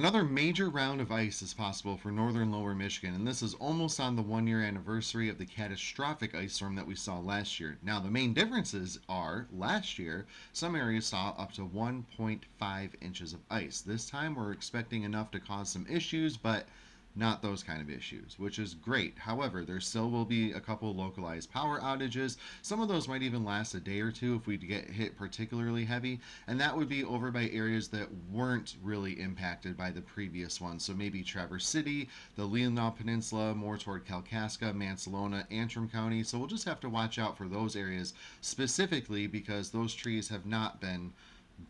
Another major round of ice is possible for northern lower Michigan, and this is almost on the 1 year anniversary of the catastrophic ice storm that we saw last year. Now, the main differences are last year, some areas saw up to 1.5 inches of ice. This time, we're expecting enough to cause some issues, but not those kind of issues, which is great. However, there still will be a couple localized power outages. Some of those might even last a day or two if we get hit particularly heavy, and that would be over by areas that weren't really impacted by the previous one. So maybe Traverse City, the Leelanau Peninsula, more toward Kalkaska, Mansalona, Antrim County. So we'll just have to watch out for those areas specifically because those trees have not been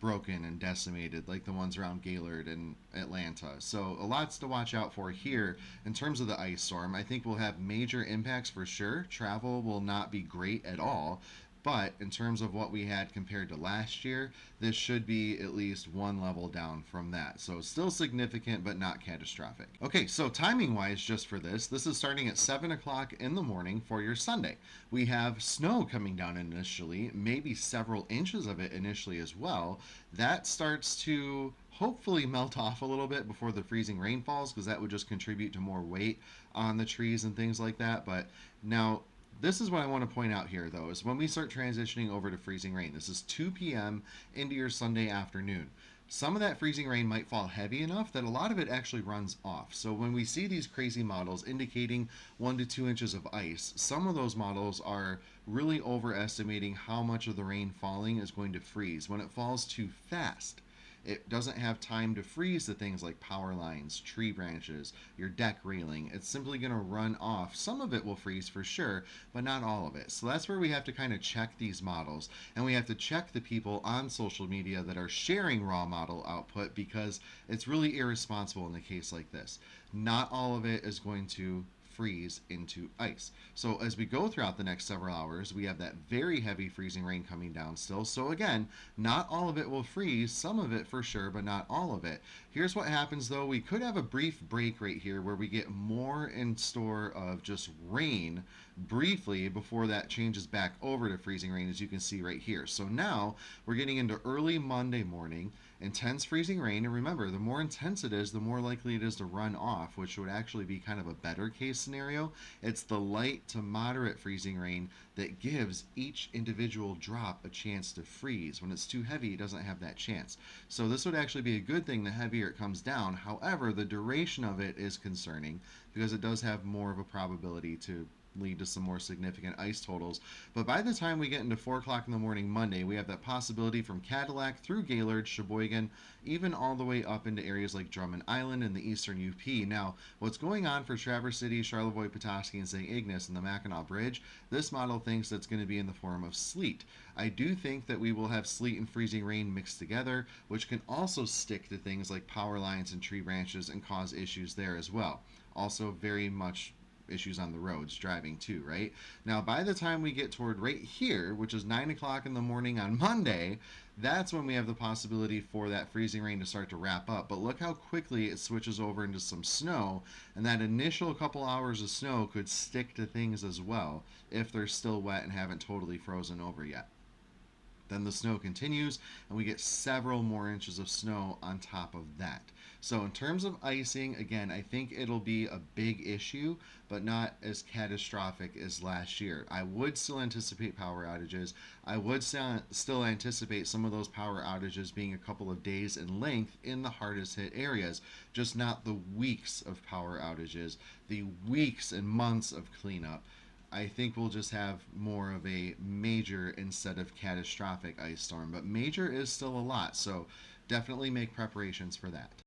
broken and decimated like the ones around Gaylord and Atlanta. So a lot's to watch out for here in terms of the ice storm. I think we'll have major impacts for sure. Travel will not be great at all. But in terms of what we had compared to last year, this should be at least one level down from that. So still significant, but not catastrophic. Okay, so timing wise, just for this is starting at 7 o'clock in the morning for your Sunday. We have snow coming down initially, maybe several inches of it initially as well. That starts to hopefully melt off a little bit before the freezing rain falls because that would just contribute to more weight on the trees and things like that. But now this is what I want to point out here, though, is when we start transitioning over to freezing rain. This is 2 p.m. into your Sunday afternoon. Some of that freezing rain might fall heavy enough that a lot of it actually runs off. So when we see these crazy models indicating 1 to 2 inches of ice, some of those models are really overestimating how much of the rain falling is going to freeze. When it falls too fast, it doesn't have time to freeze the things like power lines, tree branches, your deck railing. It's simply going to run off. Some of it will freeze for sure, but not all of it. So that's where we have to kind of check these models. And we have to check the people on social media that are sharing raw model output because it's really irresponsible in a case like this. Not all of it is going to freeze into ice. So as we go throughout the next several hours, we have that very heavy freezing rain coming down still. So again, not all of it will freeze, some of it for sure, but not all of it. Here's what happens though. We could have a brief break right here where we get more in store of just rain briefly before that changes back over to freezing rain, as you can see right here. So now we're getting into early Monday morning, intense freezing rain. And remember, the more intense it is, the more likely it is to run off, which would actually be kind of a better case scenario. It's the light to moderate freezing rain that gives each individual drop a chance to freeze. When it's too heavy, it doesn't have that chance. So this would actually be a good thing the heavier it comes down. However, the duration of it is concerning because it does have more of a probability to lead to some more significant ice totals. But by the time we get into 4 o'clock in the morning Monday, we have that possibility from Cadillac through Gaylord, Sheboygan, even all the way up into areas like Drummond Island and the eastern UP. Now, what's going on for Traverse City, Charlevoix, Petoskey, and St. Ignace and the Mackinac Bridge, this model thinks that's going to be in the form of sleet. I do think that we will have sleet and freezing rain mixed together, which can also stick to things like power lines and tree branches and cause issues there as well. Also, very much issues on the roads driving too, right? Now, by the time we get toward right here, which is 9 o'clock in the morning on Monday, that's when we have the possibility for that freezing rain to start to wrap up. But look how quickly it switches over into some snow, and that initial couple hours of snow could stick to things as well if they're still wet and haven't totally frozen over yet. Then the snow continues, and we get several more inches of snow on top of that. So in terms of icing, again, I think it'll be a big issue, but not as catastrophic as last year. I would still anticipate power outages. I would still anticipate some of those power outages being a couple of days in length in the hardest hit areas, just not the weeks of power outages, the weeks and months of cleanup. I think we'll just have more of a major instead of catastrophic ice storm, but major is still a lot, so definitely make preparations for that.